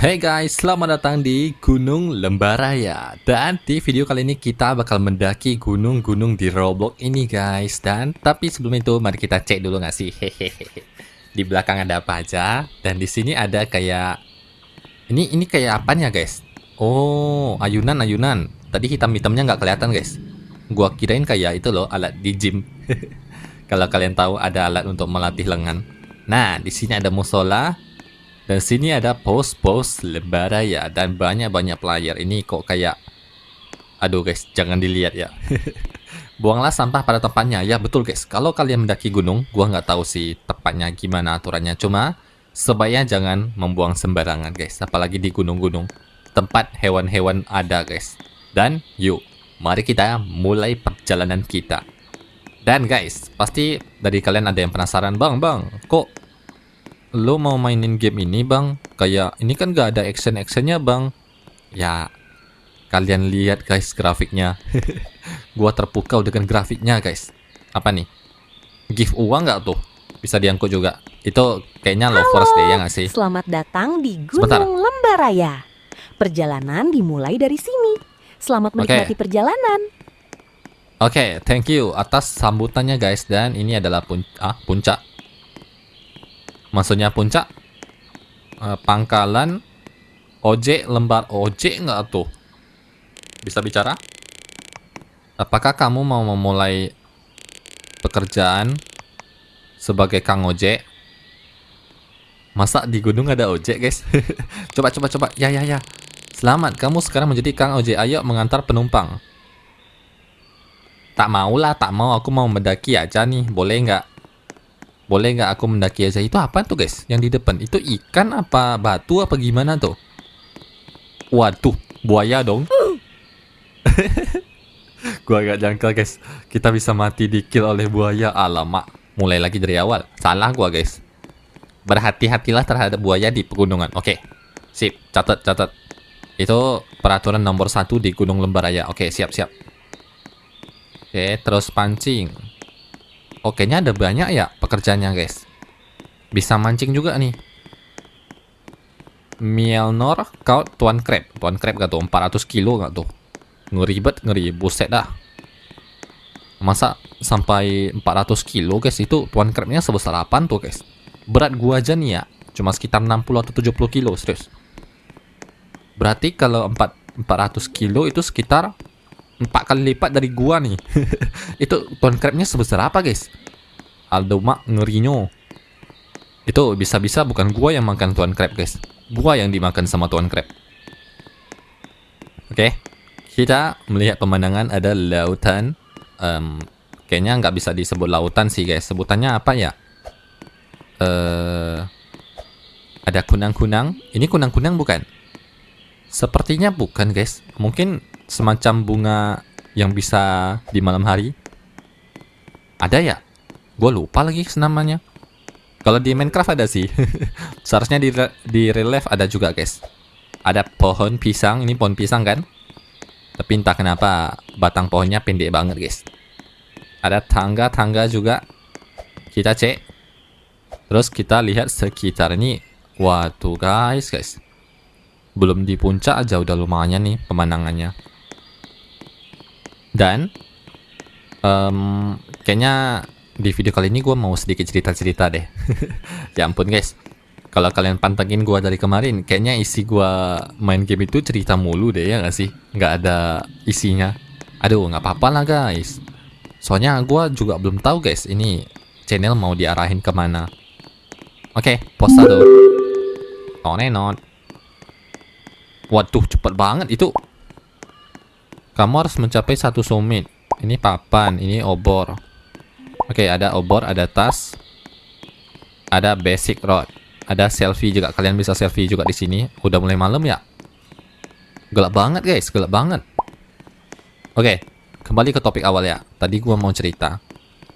Hey guys, selamat datang di Gunung Lembaraya. Dan di video kali ini kita bakal mendaki gunung-gunung di Roblox ini guys. Dan tapi sebelum itu mari kita cek dulu nggak sih. Hehehe. Di belakang ada apa aja? Dan di sini ada kayak ini kayak apanya guys? Oh, ayunan-ayunan. Tadi hitam-hitamnya nggak kelihatan guys. Gua kirain kayak itu loh, alat di gym. Kalau kalian tahu ada alat untuk melatih lengan. Nah, di sini ada musola. Dan sini ada pos-pos Lembaraya dan banyak-banyak player. Ini kok kayak, aduh guys, jangan dilihat ya. Buanglah sampah pada tempatnya. Ya betul guys, kalau kalian mendaki gunung, gua nggak tahu sih tepatnya gimana aturannya. Cuma sebaiknya jangan membuang sembarangan guys, apalagi di gunung-gunung. Tempat hewan-hewan ada guys. Dan yuk, mari kita mulai perjalanan kita. Dan guys, pasti dari kalian ada yang penasaran, bang, kok lo mau mainin game ini bang? Kayak ini kan gak ada action-actionnya bang. Ya, kalian lihat guys grafiknya. Gua terpukau dengan grafiknya guys. Apa nih? Give uang nggak tuh? Bisa diangkut juga. Itu kayaknya lovers deh ya nggak sih? Selamat datang di Sebentar. Gunung Lembaraya. Perjalanan dimulai dari sini. Selamat menikmati perjalanan. Oke, thank you atas sambutannya guys. Dan ini adalah puncak. Maksudnya puncak pangkalan ojek lembar ojek nggak tuh? Bisa bicara? Apakah kamu mau memulai pekerjaan sebagai kang ojek? Masa di gunung ada ojek guys? Coba. Ya. Selamat, kamu sekarang menjadi kang ojek. Ayo mengantar penumpang. Tak mau lah, tak mau. Aku mau mendaki aja nih. Boleh nggak? Boleh nggak aku mendaki aja? Itu apa tuh guys? Yang di depan itu ikan apa batu apa gimana tuh? Waduh, buaya dong. Gua gak jangka guys, kita bisa mati di kill oleh buaya. Alamak, mulai lagi dari awal. Salah gua guys. Berhati-hatilah terhadap buaya di pegunungan. Oke, sip, catat. Itu peraturan nomor 1 di Gunung Lembaraya. Oke, siap. Oke, terus pancing. Oke, nya ada banyak ya pekerjaannya guys. Bisa mancing juga nih. Mjolnir kau Tuan Crab. Tuan Crab gak tuh? 400 kilo gak tuh? Ngeri. Buset dah. Masa sampai 400 kilo guys? Itu Tuan Crabnya sebesar apaan tuh guys? Berat gua aja nih ya, cuma sekitar 60 atau 70 kilo. Serius. Berarti kalau 400 kilo itu sekitar 4 kali lipat dari gua nih. Itu Tuan Crabnya sebesar apa guys? Aldo mak ngerinya. Itu bisa-bisa bukan gua yang makan Tuan Crab guys. Gua yang dimakan sama Tuan Crab. Oke. Kita melihat pemandangan ada lautan. Kayaknya nggak bisa disebut lautan sih guys. Sebutannya apa ya? Ada kunang-kunang. Ini kunang-kunang bukan? Sepertinya bukan guys. Mungkin semacam bunga yang bisa di malam hari. Ada ya? Gue lupa lagi namanya. Kalau di Minecraft ada sih. Seharusnya di real life ada juga guys. Ada pohon pisang. Ini pohon pisang kan? Tapi entah kenapa batang pohonnya pendek banget guys. Ada tangga juga. Kita cek. Terus kita lihat sekitar ini. Waduh guys. Belum di puncak aja udah lumayan nih pemandangannya. Dan kayaknya di video kali ini gue mau sedikit cerita deh. Ya ampun guys, kalau kalian pantengin gue dari kemarin, kayaknya isi gue main game itu cerita mulu deh ya nggak sih? Nggak ada isinya. Aduh, nggak apa-apa lah guys. Soalnya gue juga belum tahu guys, ini channel mau diarahin kemana. Oke, pause dulu. Not. Waduh, cepet banget itu. Kamu harus mencapai 1 summit. Ini papan, ini obor. Oke, ada obor, ada tas. Ada basic rod. Ada selfie juga. Kalian bisa selfie juga di sini. Udah mulai malam ya? Gelap banget guys, gelap banget. Oke, kembali ke topik awal ya. Tadi gua mau cerita.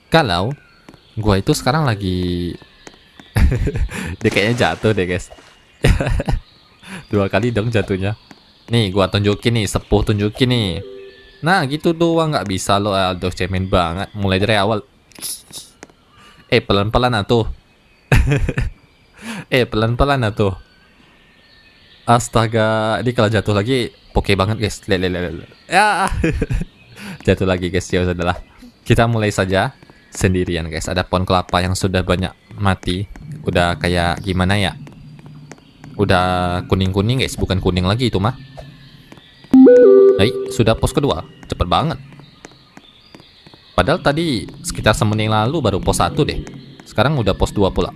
Kalau gua itu sekarang lagi dia kayaknya jatuh deh guys. 2 kali dong jatuhnya. Nih gua tunjukin nih, sepuh tunjukin nih. Nah gitu doang nggak bisa lo. Aduh cemen banget. Mulai dari awal. Pelan-pelan atuh. Pelan-pelan atuh. Astaga, ini kalau jatuh lagi poke banget guys. Lihat. Ya, jatuh lagi guys. Ya udahlah. Kita mulai saja sendirian guys. Ada pohon kelapa yang sudah banyak mati. Udah kayak gimana ya? Udah kuning-kuning guys, bukan kuning lagi itu mah. Hai, sudah pos kedua. Cepet banget. Padahal tadi sekitar semenit lalu baru pos 1 deh. Sekarang udah pos 2 pula.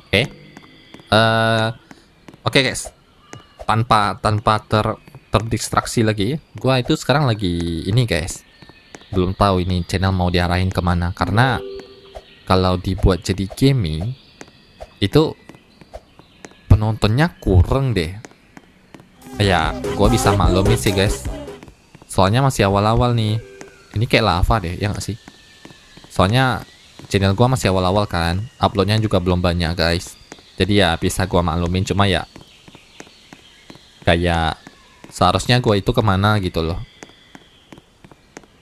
Oke. Oke guys. Tanpa terdistraksi lagi, gua itu sekarang lagi ini guys. Belum tahu ini channel mau diarahin kemana, karena kalau dibuat jadi gaming itu penontonnya kurang deh. Ya, gua bisa maklumin sih guys. Soalnya masih awal-awal nih. Ini kayak lava deh, ya nggak sih? Soalnya channel gua masih awal-awal kan, uploadnya juga belum banyak guys. Jadi ya bisa gua maklumin, cuma ya kayak seharusnya gue itu kemana gitu loh.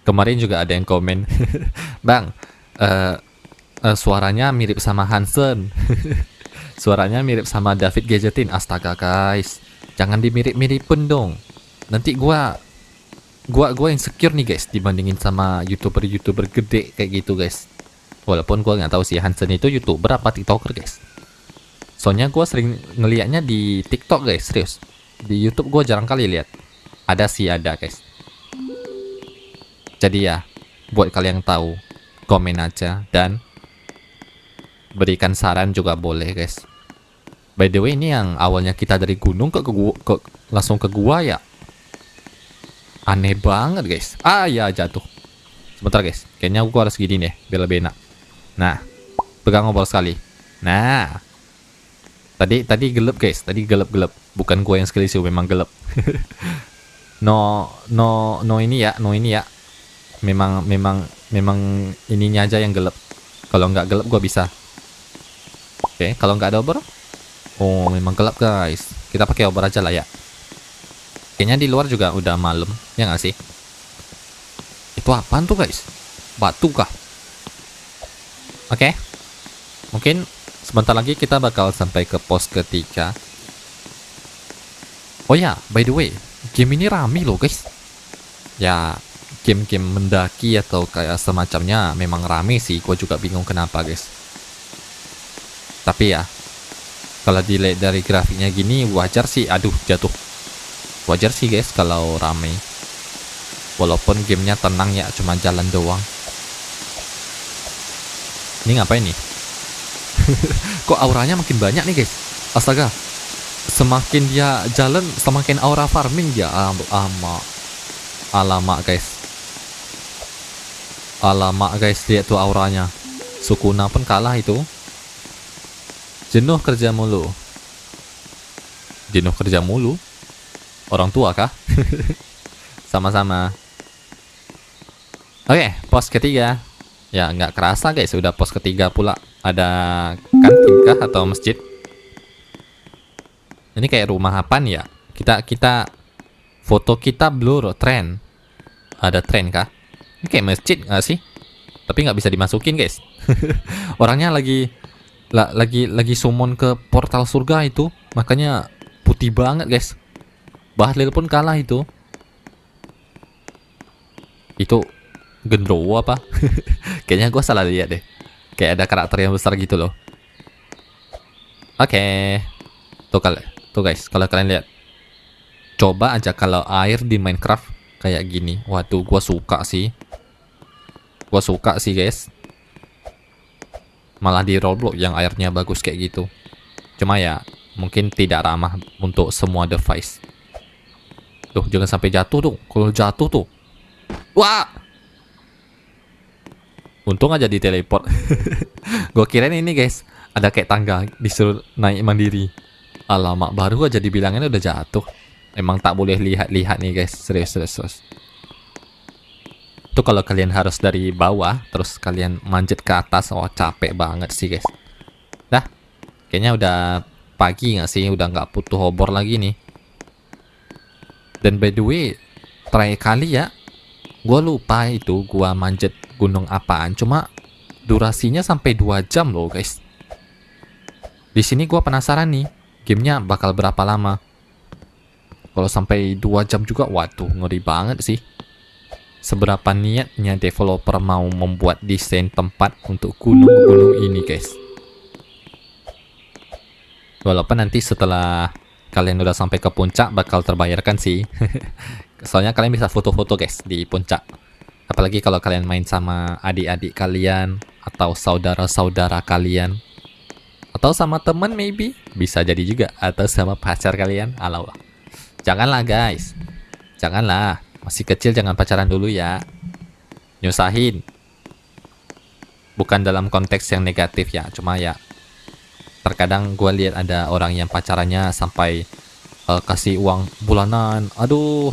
Kemarin juga ada yang komen, Bang, suaranya mirip sama Hansen. Suaranya mirip sama David Gadgetin. Astaga guys, jangan dimirip-miripin dong. Nanti gua insecure nih guys dibandingin sama youtuber gede kayak gitu guys. Walaupun gua nggak tahu sih Hansen itu youtuber apa tiktoker guys. Soalnya gua sering ngelihatnya di TikTok guys, serius. Di YouTube gue jarang kali lihat. Ada sih, ada guys. Jadi ya, buat kalian yang tahu, komen aja dan berikan saran juga boleh guys. By the way, ini yang awalnya kita dari gunung langsung ke gua ya. Aneh banget guys. Ah ya, jatuh. Sebentar guys, kayaknya gua harus gini deh biar lebih enak. Nah, pegang obor sekali. Nah, tadi gelap guys, tadi gelap. Bukan gue yang sekali sih, memang gelap. no ini ya. Memang ininya aja yang gelap. Kalau nggak gelap gue bisa. Oke, kalau nggak ada obor, oh memang gelap guys. Kita pakai obor aja lah ya. Kayaknya di luar juga udah malam, ya nggak sih? Itu apaan tuh guys? Batu kah? Oke, mungkin sebentar lagi kita bakal sampai ke pos ketiga. Oh ya, by the way, game ini rame loh guys. Ya, game-game mendaki atau kayak semacamnya memang rame sih. Gue juga bingung kenapa guys. Tapi ya, kalau dilihat dari grafiknya gini, wajar sih. Aduh, jatuh. Wajar sih guys kalau rame. Walaupun gamenya tenang ya, cuma jalan doang. Ini ngapain nih? Kok auranya makin banyak nih guys? Astaga. Semakin dia jalan, semakin aura farming dia. Alamak guys, lihat tuh auranya. Sukuna pun kalah itu. Jenuh kerja mulu. Orang tua kah? Sama-sama. Oke, pos ketiga. Ya nggak kerasa guys, udah pos ketiga pula. Ada kantin kah atau masjid? Ini kayak rumah apaan ya? Kita foto kita blur tren. Ada tren kah? Ini kayak masjid nggak sih? Tapi nggak bisa dimasukin guys. Orangnya lagi summon ke portal surga itu, makanya putih banget guys. Bahlil pun kalah itu. Itu Genderuwo apa? Kayaknya gue salah lihat deh. Kayak ada karakter yang besar gitu loh. Oke. Tuh guys, kalau kalian lihat. Coba aja kalau air di Minecraft kayak gini. Waduh, gue suka sih. Guys. Malah di Roblox yang airnya bagus kayak gitu. Cuma ya, mungkin tidak ramah untuk semua device. Tuh, jangan sampai jatuh tuh. Kalau jatuh tuh. Wah! Untung aja di teleport. Gue kirain ini guys, ada kayak tangga, disuruh naik mandiri. Alamak, baru aja dibilangin udah jatuh. Emang tak boleh lihat-lihat nih guys, serius. Itu kalau kalian harus dari bawah, terus kalian manjat ke atas, oh capek banget sih guys. Dah, kayaknya udah pagi nggak sih, udah nggak butuh obor lagi nih. Dan by the way, terakhir kali ya, gue lupa itu gue manjat gunung apaan. Cuma durasinya sampai 2 jam loh guys. Di sini gue penasaran nih, gamenya bakal berapa lama. Kalau sampai 2 jam juga, waduh, ngeri banget sih. Seberapa niatnya developer mau membuat desain tempat untuk gunung-gunung ini, guys. Walaupun nanti setelah kalian udah sampai ke puncak bakal terbayarkan sih. Soalnya kalian bisa foto-foto, guys, di puncak. Apalagi kalau kalian main sama adik-adik kalian atau saudara-saudara kalian. Atau sama temen maybe, bisa jadi juga. Atau sama pacar kalian. Alah, janganlah guys, janganlah. Masih kecil jangan pacaran dulu ya. Nyusahin. Bukan dalam konteks yang negatif ya, cuma ya terkadang gue lihat ada orang yang pacarannya sampai kasih uang bulanan. Aduh,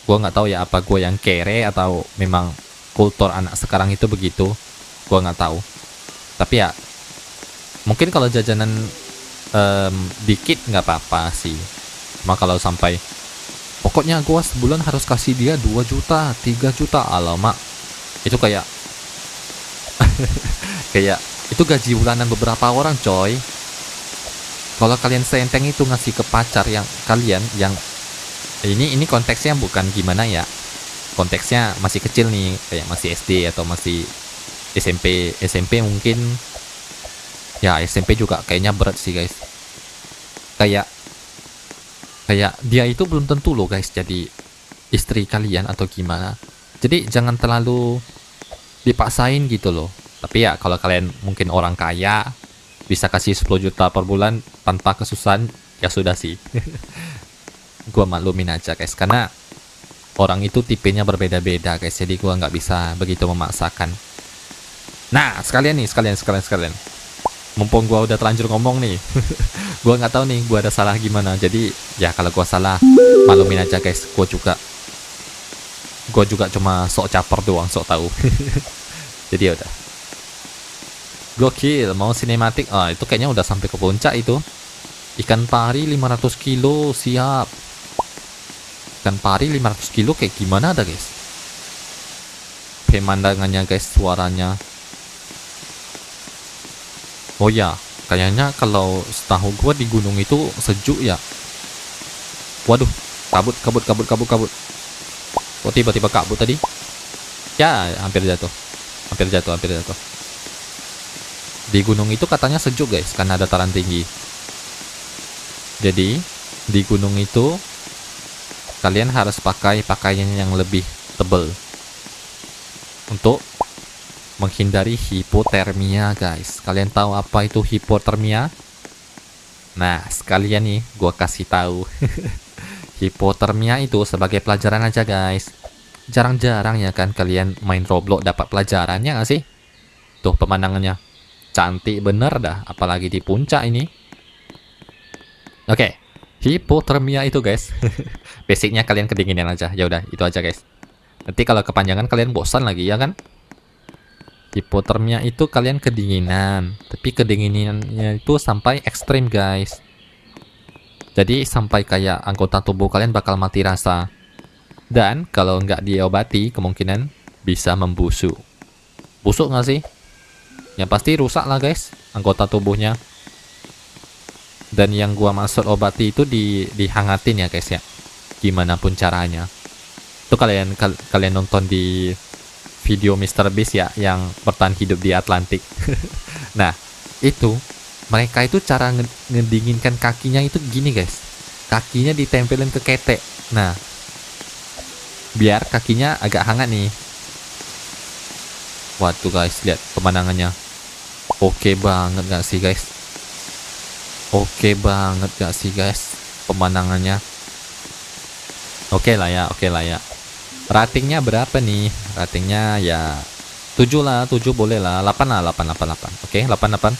gue nggak tahu ya apa gue yang kere atau memang kultur anak sekarang itu begitu. Gue nggak tahu. Tapi ya mungkin kalau jajanan dikit nggak apa-apa sih. Cuma kalau sampai pokoknya gue sebulan harus kasih dia 2 juta, 3 juta, alamak. Itu kayak kayak itu gaji bulanan beberapa orang, coy. Kalau kalian seenteng itu ngasih ke pacar yang kalian yang ini konteksnya bukan gimana ya. Konteksnya masih kecil nih, kayak masih SD atau masih SMP mungkin. Ya, SMP juga kayaknya berat sih, guys. Kayak dia itu belum tentu loh, guys, jadi istri kalian atau gimana. Jadi jangan terlalu dipaksain gitu loh. Tapi ya kalau kalian mungkin orang kaya bisa kasih 10 juta per bulan tanpa kesusahan, ya sudah sih. Gua maklumin aja, guys, karena orang itu tipenya berbeda-beda, guys. Jadi gua nggak bisa begitu memaksakan. Nah, sekalian. Mumpung gua udah terlanjur ngomong nih. Gua nggak tahu nih gua ada salah gimana. Jadi ya kalau gua salah maklumin aja, guys. Gua juga cuma sok caper doang, sok tahu. Jadi ya udah. Gokil, mau sinematik. Ah, itu kayaknya udah sampai ke puncak itu. Ikan pari 500 kilo, siap. Ikan pari 500 kilo kayak gimana ada, guys? Pemandangannya, guys, suaranya. Oh ya, kayaknya kalau setahu gua di gunung itu sejuk ya. Waduh, kabut. Kok tiba-tiba kabut tadi? Ya, hampir jatuh. Di gunung itu katanya sejuk, guys, karena dataran tinggi. Jadi di gunung itu kalian harus pakai pakaian yang lebih tebal untuk menghindari hipotermia, guys. Kalian tahu apa itu hipotermia? Nah, sekalian nih gua kasih tahu. Hipotermia itu sebagai pelajaran aja, guys. Jarang-jarang ya kan kalian main Roblox dapat pelajarannya nggak sih? Tuh pemandangannya cantik bener dah, apalagi di puncak ini. Oke, hipotermia itu, guys. Basicnya kalian kedinginan aja. Ya udah, itu aja, guys. Nanti kalau kepanjangan kalian bosan lagi ya kan? Hipotermia itu kalian kedinginan, tapi kedinginannya itu sampai ekstrim, guys. Jadi sampai kayak anggota tubuh kalian bakal mati rasa. Dan kalau nggak diobati, kemungkinan bisa membusuk. Busuk nggak sih? Yang pasti rusak lah, guys, anggota tubuhnya. Dan yang gua maksud obati itu dihangatin ya, guys ya. Gimana pun caranya. Itu kalian nonton di video Mr. Beast ya, yang bertahan hidup di Atlantik. Nah, itu mereka itu cara ngedinginkan kakinya itu gini, guys. Kakinya ditempelin ke ketek. Nah, biar kakinya agak hangat nih. Waduh, guys, lihat pemandangannya. Oke banget gak sih, guys? Pemandangannya. Oke lah ya. Ratingnya berapa nih? Ratingnya ya 7 lah, 7 boleh lah. 8 lah, 8. Oke, 8.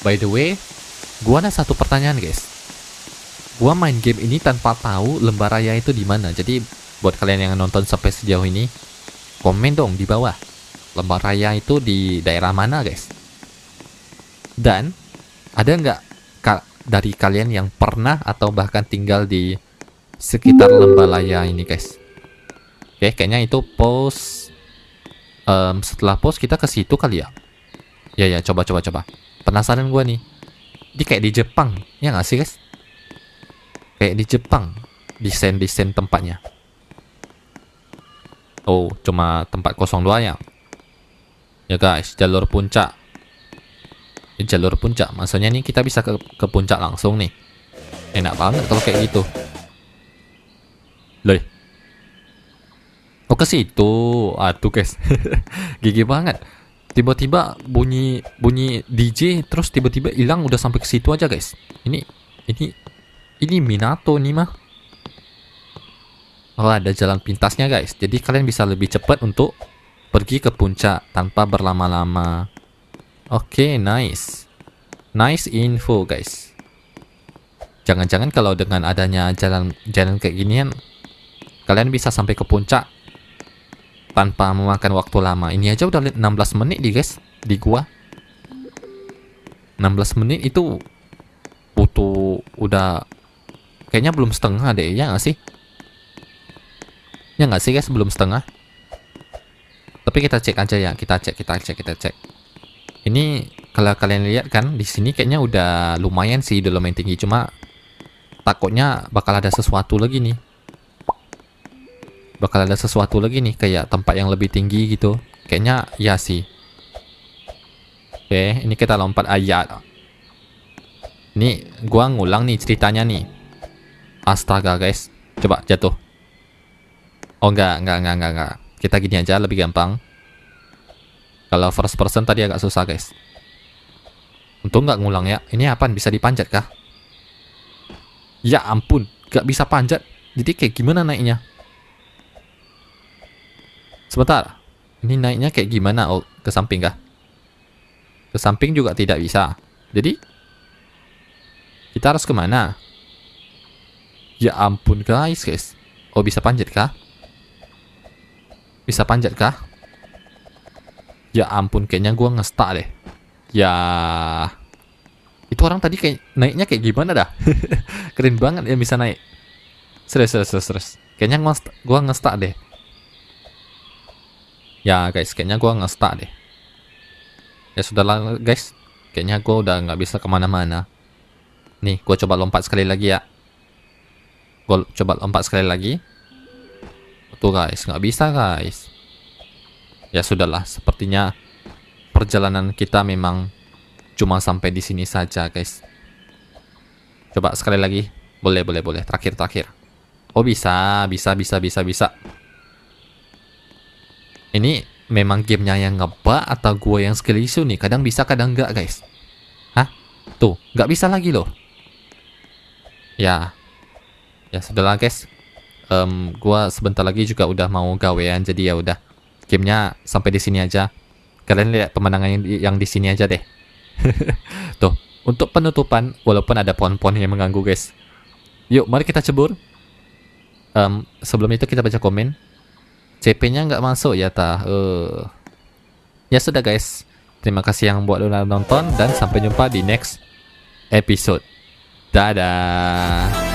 By the way, gua ada satu pertanyaan, guys. Gua main game ini tanpa tahu lembah raya itu di mana. Jadi buat kalian yang nonton sampai sejauh ini, komen dong di bawah. Lembah raya itu di daerah mana, guys? Dan ada nggak dari kalian yang pernah atau bahkan tinggal di sekitar lembah raya ini, guys? Oke, kayaknya itu post. Setelah post kita ke situ kali ya. Ya, coba. Penasaran gue nih. Ini kayak di Jepang, ya nggak sih, guys? Kayak di Jepang, desain tempatnya. Oh, cuma tempat kosong doang ya. Ya guys, jalur puncak. Jalur puncak, maksudnya nih kita bisa ke puncak langsung nih. Enak banget kalau kayak gitu. Loh. Oh ke situ. Aduh guys. Gigi banget. Tiba-tiba bunyi DJ terus tiba-tiba hilang udah sampai ke situ aja guys. Ini Minato nih mah. Oh ada jalan pintasnya guys. Jadi kalian bisa lebih cepat untuk pergi ke puncak tanpa berlama-lama. Oke, nice. Nice info guys. Jangan-jangan kalau dengan adanya jalan kayak ginian kalian bisa sampai ke puncak tanpa memakan waktu lama. Ini aja udah 16 menit nih guys di gua. 16 menit itu butuh udah kayaknya belum setengah deh ya nggak sih? Ya nggak sih guys, belum setengah. Tapi kita cek aja ya, kita cek. Ini kalau kalian lihat kan di sini kayaknya udah lumayan sih, udah lumayan tinggi. Cuma takutnya bakal ada sesuatu lagi nih. Kayak tempat yang lebih tinggi gitu. Kayaknya ya sih. Oke, ini kita lompat ayat. Ini gua ngulang nih ceritanya nih. Astaga guys, coba jatuh. Oh enggak. Kita gini aja lebih gampang. Kalau first person tadi agak susah guys. Untung nggak ngulang ya. Ini apaan, bisa dipanjat kah? Ya ampun, nggak bisa panjat. Jadi kayak gimana naiknya? Sebentar. Ini naiknya kayak gimana? Oh, ke samping kah? Ke samping juga tidak bisa. Jadi kita harus kemana? Ya ampun guys. Oh bisa panjat kah? Ya ampun, kayaknya gua ngestak deh. Ya, itu orang tadi kayak naiknya kayak gimana dah? Keren banget ya bisa naik. Serius. Kayaknya gua ngestak deh. Ya guys, kayaknya gua ngestak deh. Ya sudahlah guys, kayaknya gua udah nggak bisa kemana-mana. Nih, gua coba lompat sekali lagi ya. Tuh guys, nggak bisa guys. Ya sudahlah, sepertinya perjalanan kita memang cuma sampai di sini saja, guys. Coba sekali lagi. Boleh. Terakhir. Oh, bisa. Ini memang gamenya yang ngebug atau gue yang skill issue nih? Kadang bisa, kadang enggak, guys. Hah? Tuh, nggak bisa lagi loh. Ya sudahlah, guys. Gua sebentar lagi juga udah mau gawean, jadi ya udah. Gamenya sampai di sini aja. Kalian lihat pemandangan yang di sini aja deh. Tuh, untuk penutupan, walaupun ada pohon-pohon yang mengganggu guys. Yuk, mari kita cebur. Sebelum itu kita baca komen. CP-nya nggak masuk ya tah. Ya sudah guys. Terima kasih yang buat udah nonton dan sampai jumpa di next episode. Dadah.